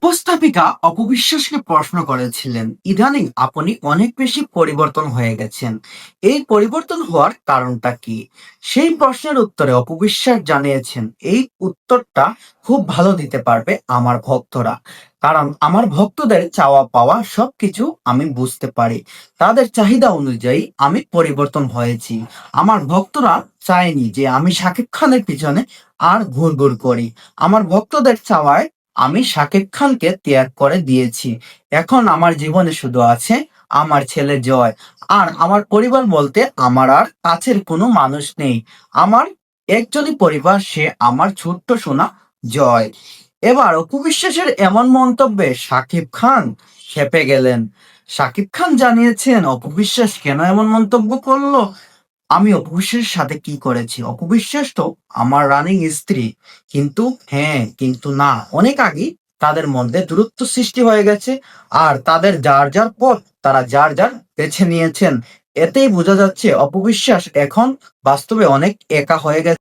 উপস্থাপিকা অপবিশ্বাসকে প্রশ্ন করেছিলেন, ইদানিং আপনি অনেক বেশি পরিবর্তন হয়ে গেছেন। এই পরিবর্তন হওয়ার কারণটা কি? সেই প্রশ্নের উত্তরে অপবিশ্বাস জানিয়েছেন, এই উত্তরটা খুব ভালো দিতে পারবে আমার ভক্তরা। কারণ আমার ভক্তদের চাওয়া পাওয়া সবকিছু আমি বুঝতে পারি। তাদের চাহিদা অনুযায়ী আমি পরিবর্তন হয়েছি। আমার ভক্তরা চায়নি যে আমি শাকিব খানের পিছনে আর ঘুরঘুর করি। আমার ভক্তদের চাওয়ায় আমি শাকিব খানকে ত্যাগ করে দিয়েছি। এখন আমার জীবনে শুধু আছে আমার ছেলে জয়। আর আমার পরিবার বলতে আমার আর কাছের কোনো মানুষ নেই। আমার একজনই পরিবার, সে আমার ছোট্ট সোনা জয়। এবার অপু বিশ্বাসের এমন মন্তব্যে শাকিব খান খেপে গেলেন। শাকিব খান জানিয়েছেন অপু বিশ্বাস কেন এমন মন্তব্য করলো। আমি অপু বিশ্বাসের সাথে কি করেছি? অপু বিশ্বাস তো আমার রানিং স্ত্রী। কিন্তু হ্যাঁ, কিন্তু না, অনেক আগেই তাদের মধ্যে দূরত্ব সৃষ্টি হয়ে গেছে। আর তাদের যার যার পথ তারা যার যার বেছে নিয়েছেন। এতেই বোঝা যাচ্ছে অপু বিশ্বাস এখন বাস্তবে অনেক একা হয়ে গেছে।